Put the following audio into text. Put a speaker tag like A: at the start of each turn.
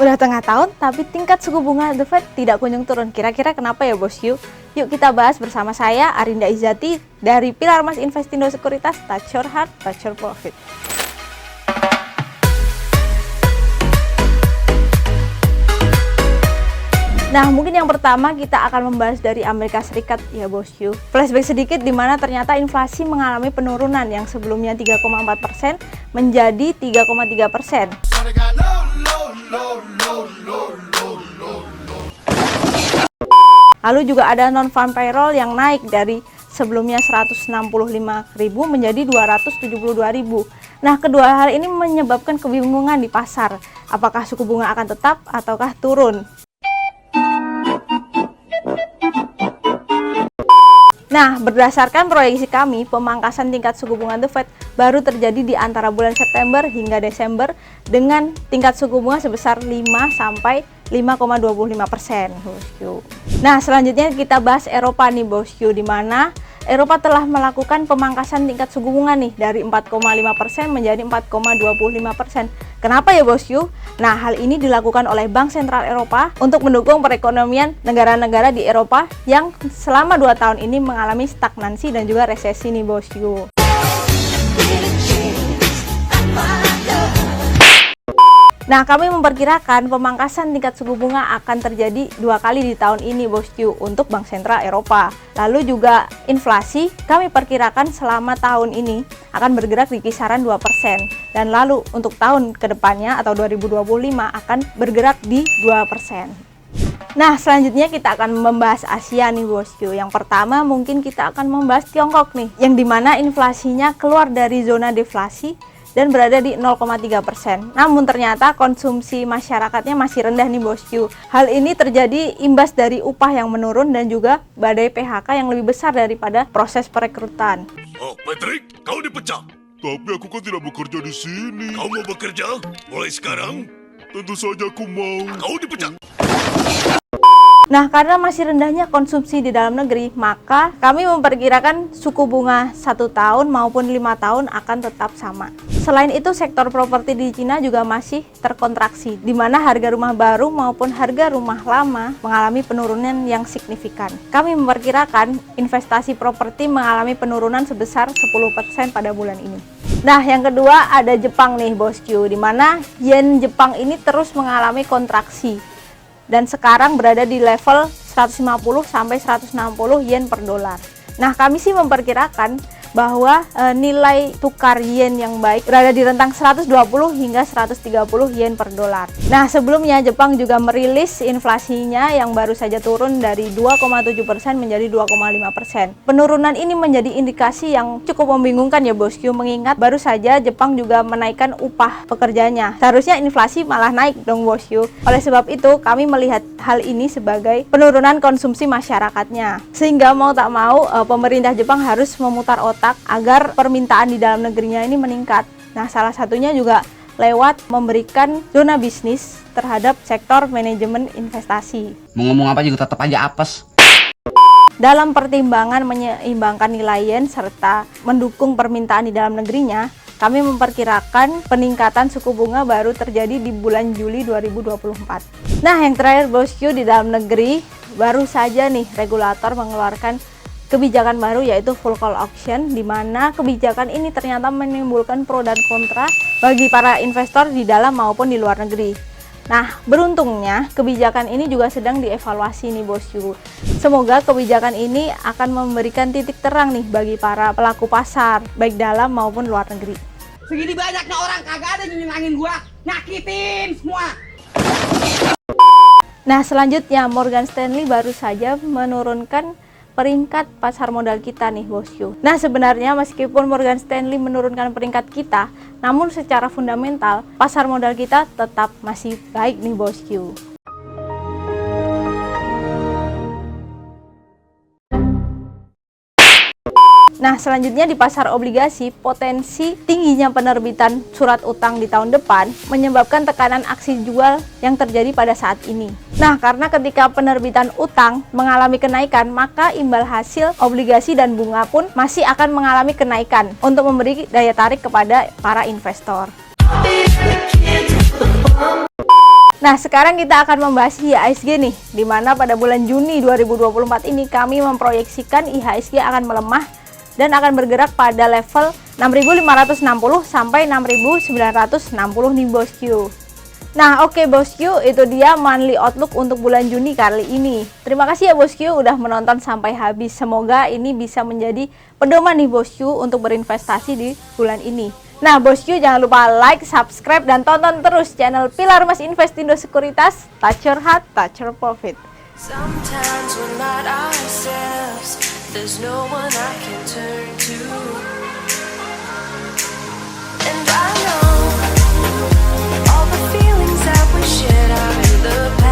A: Udah tengah tahun, tapi tingkat suku bunga The Fed tidak kunjung turun. Kira-kira kenapa ya bosku? Yuk kita bahas bersama saya, Arinda Izzati, dari Pilar Mas Investindo Sekuritas, Touch Your Heart, Touch Your Profit. Nah, mungkin yang pertama kita akan membahas dari Amerika Serikat ya bosku. Flashback sedikit di mana ternyata inflasi mengalami penurunan yang sebelumnya 3,4% menjadi 3,3%. Lalu juga ada non-farm payroll yang naik dari sebelumnya 165.000 menjadi 272.000. Nah, kedua hal ini menyebabkan kebingungan di pasar. Apakah suku bunga akan tetap ataukah turun? Nah, berdasarkan proyeksi kami, pemangkasan tingkat suku bunga The Fed baru terjadi di antara bulan September hingga Desember dengan tingkat suku bunga sebesar 5 sampai 5,25%, bosku. Nah, selanjutnya kita bahas Eropa nih, bosku, di mana Eropa telah melakukan pemangkasan tingkat suku bunga nih dari 4,5% menjadi 4,25%. Kenapa ya bosku? Nah, hal ini dilakukan oleh Bank Sentral Eropa untuk mendukung perekonomian negara-negara di Eropa yang selama 2 tahun ini mengalami stagnansi dan juga resesi nih bosku. Nah, kami memperkirakan pemangkasan tingkat suku bunga akan terjadi 2 kali di tahun ini bosku untuk Bank Sentral Eropa. Lalu juga inflasi kami perkirakan selama tahun ini akan bergerak di kisaran 2%. Dan lalu untuk tahun kedepannya atau 2025 akan bergerak di 2%. Nah, selanjutnya kita akan membahas Asia nih bosku. Yang pertama mungkin kita akan membahas Tiongkok nih, yang dimana inflasinya keluar dari zona deflasi dan berada di 0,3%. Namun ternyata konsumsi masyarakatnya masih rendah nih bosku. Hal ini terjadi imbas dari upah yang menurun dan juga badai PHK yang lebih besar daripada proses perekrutan.
B: Oh, Patrick, kau dipecat.
C: Tapi aku kan tidak bekerja di sini.
B: Kau mau bekerja? Mulai sekarang,
C: Tentu saja aku mau.
B: kau dipecat.
A: Nah, karena masih rendahnya konsumsi di dalam negeri, maka kami memperkirakan suku bunga 1 tahun maupun 5 tahun akan tetap sama. Selain itu, sektor properti di Cina juga masih terkontraksi, di mana harga rumah baru maupun harga rumah lama mengalami penurunan yang signifikan. Kami memperkirakan investasi properti mengalami penurunan sebesar 10% pada bulan ini. Nah, yang kedua ada Jepang nih bosku, di mana yen Jepang ini terus mengalami kontraksi dan sekarang berada di level 150 sampai 160 yen per dolar. Nah, kami sih memperkirakan bahwa nilai tukar yen yang baik berada di rentang 120 hingga 130 yen per dolar. Nah, sebelumnya Jepang juga merilis inflasinya yang baru saja turun dari 2,7% menjadi 2,5%. Penurunan ini menjadi indikasi yang cukup membingungkan ya bosku, mengingat baru saja Jepang juga menaikkan upah pekerjanya. Seharusnya inflasi malah naik dong bosku. Oleh sebab itu, kami melihat hal ini sebagai penurunan konsumsi masyarakatnya. Sehingga mau tak mau pemerintah Jepang harus memutar otak agar permintaan di dalam negerinya ini meningkat. Nah, salah satunya juga lewat memberikan zona bisnis terhadap sektor manajemen investasi.
D: Mau ngomong apa juga tetap aja apes.
A: Dalam pertimbangan menyeimbangkan nilai yen serta mendukung permintaan di dalam negerinya, kami memperkirakan peningkatan suku bunga baru terjadi di bulan Juli 2024. Nah, yang terakhir bosku, di dalam negeri baru saja nih regulator mengeluarkan kebijakan baru yaitu full call auction, di mana kebijakan ini ternyata menimbulkan pro dan kontra bagi para investor di dalam maupun di luar negeri. Nah, beruntungnya kebijakan ini juga sedang dievaluasi nih bosku. Semoga kebijakan ini akan memberikan titik terang nih bagi para pelaku pasar baik dalam maupun luar negeri.
E: Segini banyaknya orang kagak ada yang nyenangin gua, nyakitin semua.
A: Nah, selanjutnya Morgan Stanley baru saja menurunkan peringkat pasar modal kita nih bosku. Nah, sebenarnya meskipun Morgan Stanley menurunkan peringkat kita, namun secara fundamental pasar modal kita tetap masih baik nih bosku. Nah, selanjutnya di pasar obligasi, potensi tingginya penerbitan surat utang di tahun depan menyebabkan tekanan aksi jual yang terjadi pada saat ini. Nah, karena ketika penerbitan utang mengalami kenaikan, maka imbal hasil obligasi dan bunga pun masih akan mengalami kenaikan untuk memberi daya tarik kepada para investor. Nah, sekarang kita akan membahas IHSG nih, di mana pada bulan Juni 2024 ini kami memproyeksikan IHSG akan melemah dan akan bergerak pada level 6.560 sampai 6.960 nih bosku. Nah, oke bosku, itu dia monthly outlook untuk bulan Juni kali ini. Terima kasih ya bosku udah menonton sampai habis. Semoga ini bisa menjadi pedoman nih bosku untuk berinvestasi di bulan ini. Nah bosku, jangan lupa like, subscribe, dan tonton terus channel Pilar Mas Investindo Sekuritas. Touch your heart, touch your profit.
F: Sometimes we're not ourselves. There's no one I can turn to. And I know all the feelings that we shared are in the past.